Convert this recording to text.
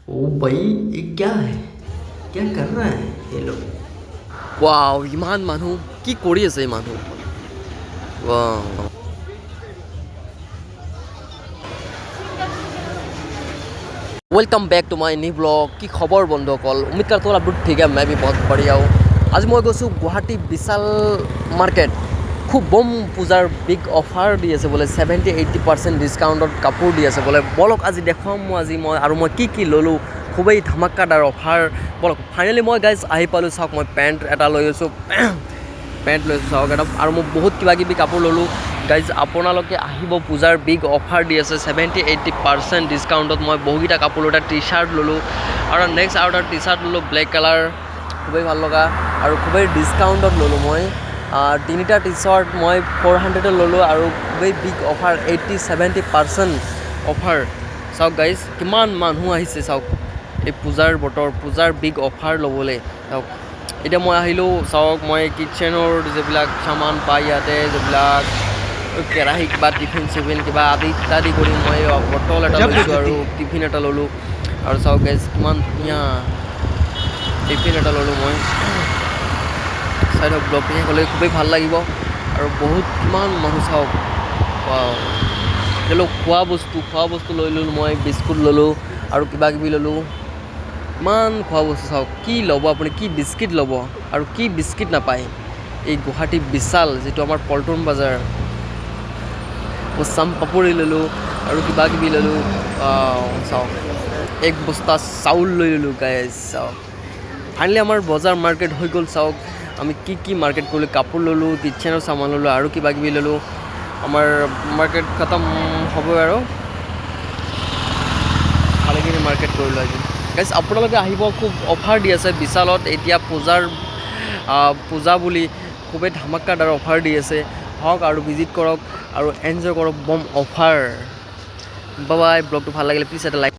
ओ भाई ये क्या है क्या कर रहा है ये लोग ৱাও ইমান মানুহ কি কৰি আছে এই মানুহ wow welcome back to my new blog की खबर बंधुসকল उम्मीद करता हूँ आप लोग ठीक है मैं भी बहुत बढ़िया हूँ आज मैं गई गुवाहाटी विशाल मार्केट खूब बम पूजार बिग अफार दी আছে बोले 70-80% डिस्काउंटत কাপোৰ দি আছে बोले বলক আজি দেখুৱাম মই আজি মই আৰু মই কি ললো খুবেই ধামাকাদাৰ অফাৰ বলক ফাইনালি মই গাইজ আহি পালোঁ চাওক মই পেণ্ট এটা লৈ আছোঁ পেণ্ট লৈছোঁ চাওক এটা আৰু মই বহুত কিবা কিবি কাপোৰ ল'লোঁ গাইজ আপোনালোকে আহিব পূজাৰ বিগ অফাৰ দি আছে 70-80% ডিছকাউণ্টত মই বহুকেইটা কাপোৰ এটা টি চাৰ্ট ল'লোঁ আৰু নেক্সট আৰু এটা টি চাৰ্ট ল'লোঁ ব্লেক কালাৰ খুবেই ভাল লগা আৰু খুবেই ডিছকাউণ্টত ল'লোঁ মই তিনিটা টি চাৰ্ট মই 400 ল'লোঁ আৰু খুবেই বিগ অফাৰ 80-70% অফাৰ চাওক গাইজ কিমান মানুহ আহিছে চাওক এই পূজাৰ বতৰ পূজাৰ বিগ অফাৰ ল'বলৈ চাওক এতিয়া মই আহিলোঁ চাওক মই কিটচেনৰ যিবিলাক সামান পাই ইয়াতে যিবিলাক কেৰাহী কিবা টিফিন চিফিন কিবা আদি ইত্যাদি কৰি মই বটল এটা লৈছোঁ আৰু টিফিন এটা ল'লোঁ আৰু চাওক গাইজ কিমান ধুনীয়া টিফিন এটা ল'লোঁ মই চাই ধৰক ব্লগটো শেষ হ'লে খুবেই ভাল লাগিব আৰু বহুত কিমান মানুহ চাওক ল'লোঁ খোৱা বস্তু লৈ ল'লোঁ মই বিস্কুট ল'লোঁ আৰু কিবা কিবি ল'লোঁ ইমান খোৱা বস্তু চাওক কি ল'ব আপুনি কি বিস্কিট ল'ব আৰু কি বিস্কিট নাপায় এই গুৱাহাটী বিশাল যিটো আমাৰ পল্টন বজাৰ চাম পাপৰি ল'লোঁ আৰু কিবা কিবি ল'লোঁ চাওক এক বস্তা চাউল লৈ ল'লোঁ গাইজ চাওক ফাইনেলি আমাৰ বজাৰ মাৰ্কেট হৈ গ'ল চাওক আমি কি মাৰ্কেট কৰিলোঁ কাপোৰ ল'লোঁ কিটচেনৰ সামান ল'লোঁ আৰু কিবা কিবি ল'লোঁ আমাৰ মাৰ্কেট খতম হ'ব আৰু ভালেখিনি মাৰ্কেট কৰিলোঁ আজি গাইজ আপোনালোকে আহিব খুব অফাৰ দি আছে বিশালত এতিয়া পূজা বুলি খুবেই ধামাকাদাৰ অফাৰ দি আছে হওক আৰু ভিজিট কৰক আৰু এনজয় কৰক বম অফাৰ বাই ব্লগটো ভাল লাগিলে প্লিজ এটা লাইক